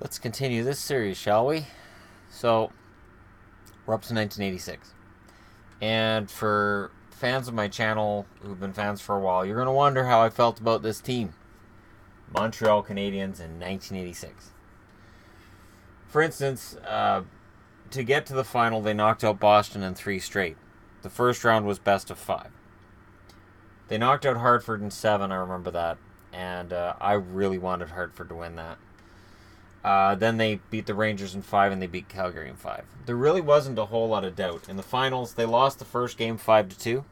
Let's continue this series, shall we? So, we're up to 1986. And for fans of my channel who've been fans for a while, you're going to wonder how I felt about this team. Montreal Canadiens in 1986. For instance, to get to the final, they knocked out Boston in 3 straight. The first round was best of 5. They knocked out Hartford in 7, I remember that. And I really wanted Hartford to win that. Then they beat the Rangers in 5 and they beat Calgary in 5. There really wasn't a whole lot of doubt. In the finals, they lost the first game 5-2.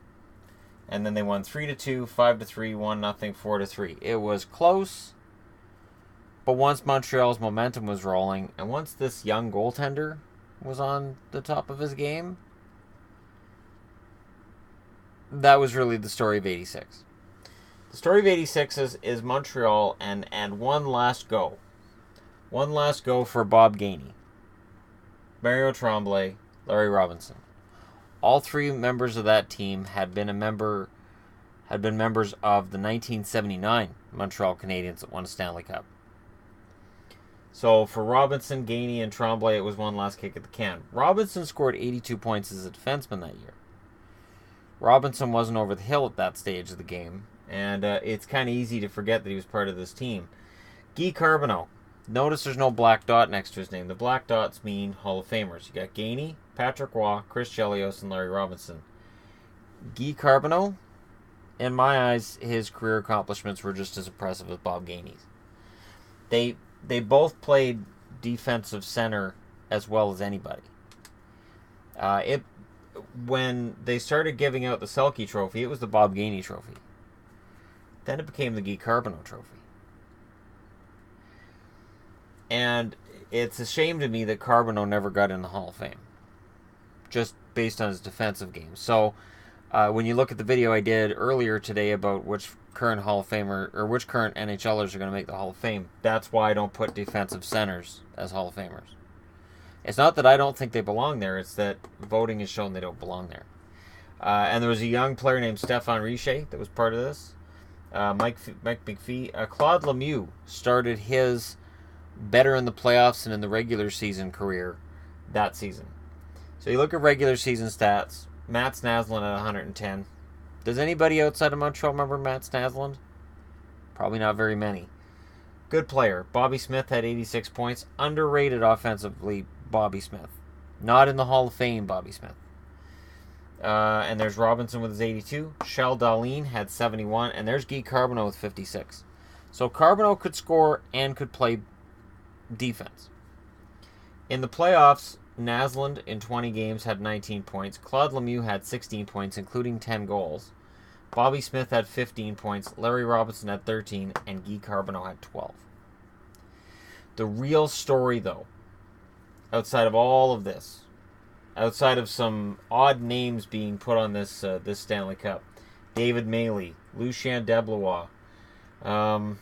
And then they won 3-2, 5-3, 1-0, 4-3. It was close. But once Montreal's momentum was rolling, and once this young goaltender was on the top of his game, that was really the story of 86. The story of 86 is Montreal and one last go. One last go for Bob Gainey, Mario Tremblay, Larry Robinson. All 3 members of that team had been members of the 1979 Montreal Canadiens that won a Stanley Cup. So for Robinson, Gainey, and Tremblay, it was one last kick at the can. Robinson scored 82 points as a defenseman that year. Robinson wasn't over the hill at that stage of the game, and it's kind of easy to forget that he was part of this team. Guy Carbonneau. Notice there's no black dot next to his name. The black dots mean Hall of Famers. You got Gainey, Patrick Waugh, Chris Chelios, and Larry Robinson. Guy Carbonneau, in my eyes, his career accomplishments were just as impressive as Bob Gainey's. They both played defensive center as well as anybody. When they started giving out the Selke Trophy, it was the Bob Gainey Trophy. Then it became the Guy Carbonneau Trophy. And it's a shame to me that Carbonneau never got in the Hall of Fame, just based on his defensive game. So when you look at the video I did earlier today about which current Hall of Famer or which current NHLers are going to make the Hall of Fame, that's why I don't put defensive centers as Hall of Famers. It's not that I don't think they belong there, it's that voting has shown they don't belong there. And there was a young player named Stéphane Richer that was part of this. Mike McPhee. Claude Lemieux started his better in the playoffs and in the regular season career that season. So you look at regular season stats. Mats Naslund at 110. Does anybody outside of Montreal remember Mats Naslund? Probably not very many. Good player. Bobby Smith had 86 points. Underrated offensively, Bobby Smith. Not in the Hall of Fame, Bobby Smith. And there's Robinson with his 82. Shel Dahlin had 71. And there's Guy Carbonneau with 56. So Carbonneau could score and could play defense. In the playoffs, Naslund in 20 games had 19 points. Claude Lemieux had 16 points, including 10 goals. Bobby Smith had 15 points. Larry Robinson had 13, and Guy Carbonneau had 12. The real story, though, outside of all of this, outside of some odd names being put on this Stanley Cup, David Maley, Lucien Deblois, John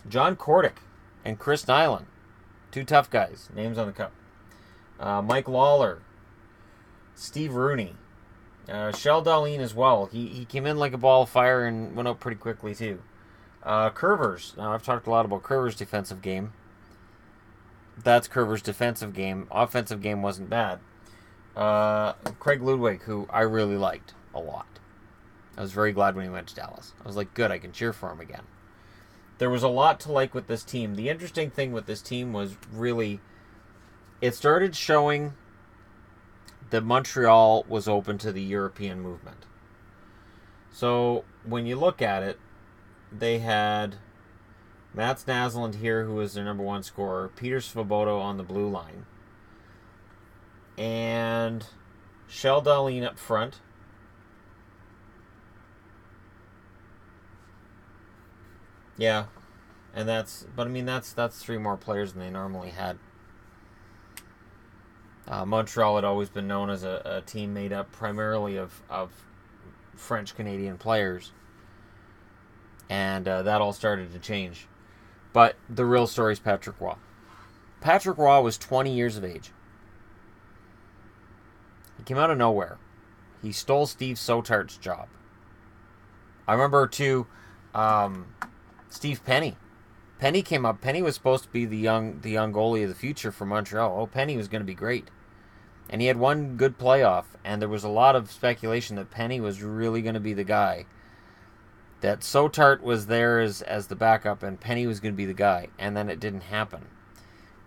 Kordick, and Chris Nyland. 2 tough guys. Names on the cup. Mike Lawler. Steve Rooney. Shel Dahlin as well. He came in like a ball of fire and went out pretty quickly too. Curvers. Now I've talked a lot about Curvers' defensive game. That's Curvers' defensive game. Offensive game wasn't bad. Craig Ludwig, who I really liked a lot. I was very glad when he went to Dallas. I was like, good, I can cheer for him again. There was a lot to like with this team. The interesting thing with this team was really, it started showing that Montreal was open to the European movement. So when you look at it, they had Mats Naslund here, who was their number 1 scorer, Peter Svoboda on the blue line, and Shel Dahlin up front. Yeah, and that's 3 more players than they normally had. Montreal had always been known as a team made up primarily of French-Canadian players, and that all started to change. But the real story is Patrick Waugh. Patrick Waugh was 20 years of age. He came out of nowhere. He stole Steve Sotart's job. I remember, too, Steve Penny Penny came up. Penny was supposed to be the young goalie of the future for Montreal. Oh, Penny was going to be great. And he had one good playoff, and there was a lot of speculation that Penny was really going to be the guy. That Sotart was there as the backup, and Penny was going to be the guy. And then it didn't happen.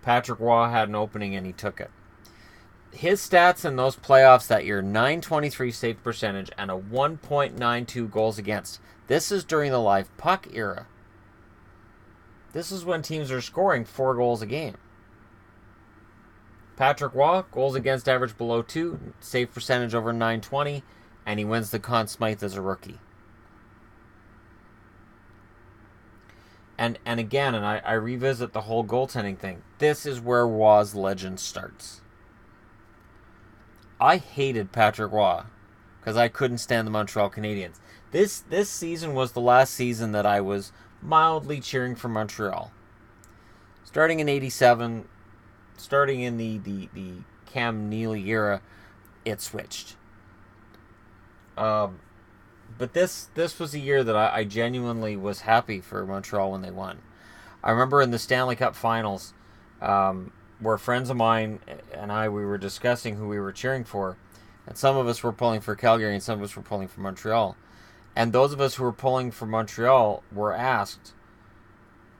Patrick Roy had an opening, and he took it. His stats in those playoffs that year, .923 save percentage and a 1.92 goals against. This is during the live puck era. This is when teams are scoring 4 goals a game. Patrick Roy, goals against average below 2, save percentage over .920, and he wins the Conn Smythe as a rookie. And again, I revisit the whole goaltending thing. This is where Roy's legend starts. I hated Patrick Roy because I couldn't stand the Montreal Canadiens. This season was the last season that I was mildly cheering for Montreal. Starting in '87, starting in the Cam Neely era, it switched. But this was a year that I genuinely was happy for Montreal when they won. I remember in the Stanley Cup Finals, where friends of mine and we were discussing who we were cheering for, and some of us were pulling for Calgary and some of us were pulling for Montreal. And those of us who were pulling for Montreal were asked,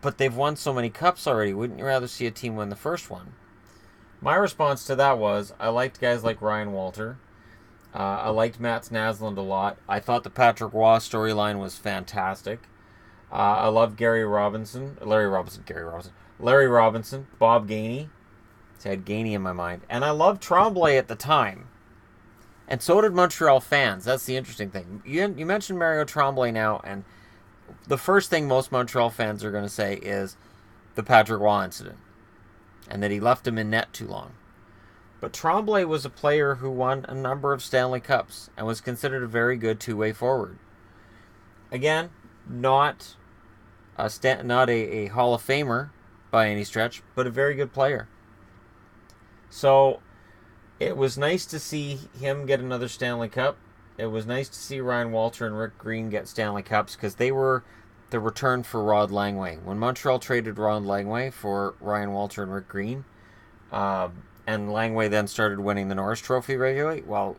but they've won so many cups already, wouldn't you rather see a team win the first one? My response to that was, I liked guys like Ryan Walter. I liked Mats Naslund a lot. I thought the Patrick Roy storyline was fantastic. I loved Larry Robinson, Bob Gainey. I had Gainey in my mind. And I loved Tremblay at the time. And so did Montreal fans. That's the interesting thing. You mentioned Mario Tremblay now, and the first thing most Montreal fans are going to say is the Patrick Roy incident. And that he left him in net too long. But Tremblay was a player who won a number of Stanley Cups and was considered a very good two-way forward. Again, not a Hall of Famer by any stretch, but a very good player. So it was nice to see him get another Stanley Cup. It was nice to see Ryan Walter and Rick Green get Stanley Cups because they were the return for Rod Langway. When Montreal traded Rod Langway for Ryan Walter and Rick Green, and Langway then started winning the Norris Trophy regularly, while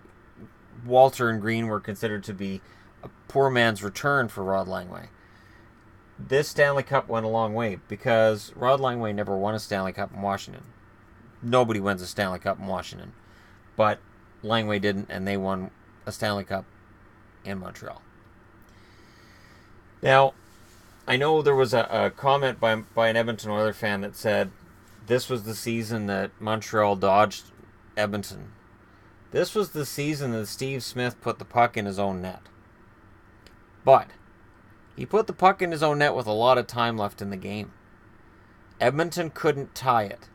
Walter and Green were considered to be a poor man's return for Rod Langway. This Stanley Cup went a long way because Rod Langway never won a Stanley Cup in Washington. Nobody wins a Stanley Cup in Washington. But Langway didn't, and they won a Stanley Cup in Montreal. Now, I know there was a comment by an Edmonton Oilers fan that said this was the season that Montreal dodged Edmonton. This was the season that Steve Smith put the puck in his own net. But he put the puck in his own net with a lot of time left in the game. Edmonton couldn't tie it.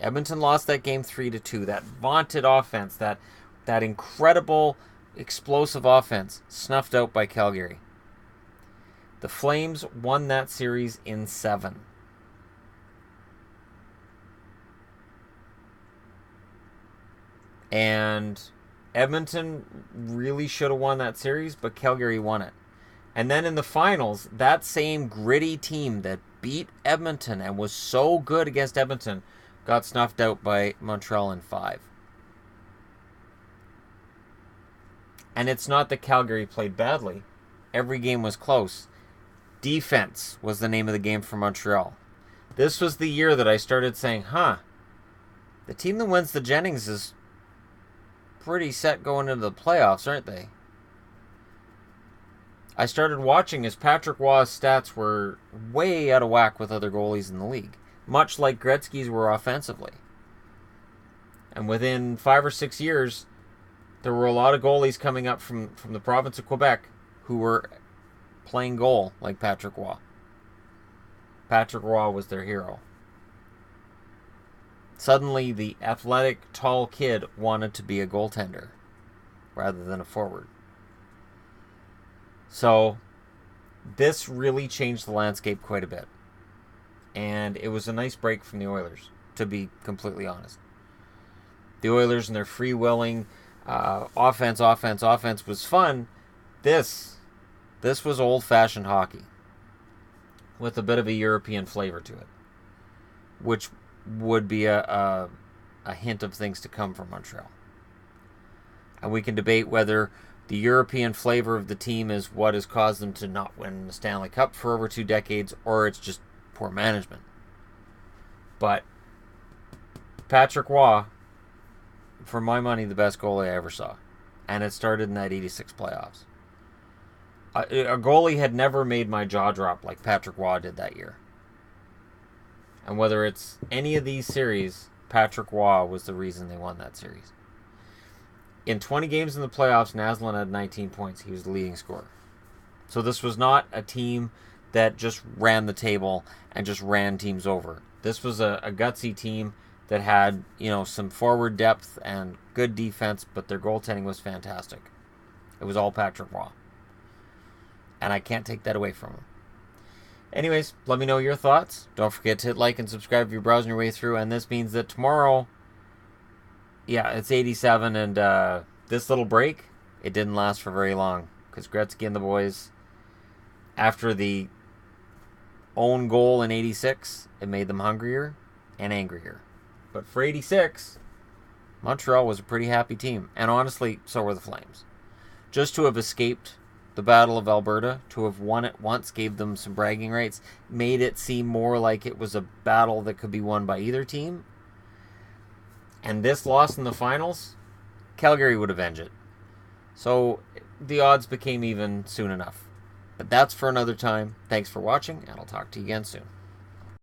Edmonton lost that game 3-2. That vaunted offense, that incredible, explosive offense, snuffed out by Calgary. The Flames won that series in 7. And Edmonton really should have won that series, but Calgary won it. And then in the finals, that same gritty team that beat Edmonton and was so good against Edmonton got snuffed out by Montreal in 5. And it's not that Calgary played badly. Every game was close. Defense was the name of the game for Montreal. This was the year that I started saying, the team that wins the Jennings is pretty set going into the playoffs, aren't they? I started watching as Patrick Roy's stats were way out of whack with other goalies in the league, much like Gretzky's were offensively. And within 5 or 6 years, there were a lot of goalies coming up from the province of Quebec who were playing goal like Patrick Roy. Patrick Roy was their hero. Suddenly, the athletic, tall kid wanted to be a goaltender rather than a forward. So, this really changed the landscape quite a bit. And it was a nice break from the Oilers, to be completely honest. The Oilers and their free-willing offense was fun. This was old-fashioned hockey. with a bit of a European flavor to it, which would be a hint of things to come from Montreal. And we can debate whether the European flavor of the team is what has caused them to not win the Stanley Cup for over 2 decades, or it's just poor management. But Patrick Roy, for my money, the best goalie I ever saw. And it started in that 86 playoffs. A goalie had never made my jaw drop like Patrick Roy did that year. And whether it's any of these series, Patrick Roy was the reason they won that series. In 20 games in the playoffs, Naslund had 19 points. He was the leading scorer. So this was not a team that just ran the table and just ran teams over. This was a gutsy team that had, some forward depth and good defense, but their goaltending was fantastic. It was all Patrick Roy. And I can't take that away from him. Anyways, let me know your thoughts. Don't forget to hit like and subscribe if you're browsing your way through. And this means that tomorrow, it's 87, and this little break, it didn't last for very long. Because Gretzky and the boys, after the own goal in 86, it made them hungrier and angrier. But for 86, Montreal was a pretty happy team. And honestly, so were the Flames. Just to have escaped the Battle of Alberta, to have won it once, gave them some bragging rights, made it seem more like it was a battle that could be won by either team. And this loss in the finals, Calgary would avenge it. So the odds became even soon enough. But that's for another time. Thanks for watching, and I'll talk to you again soon.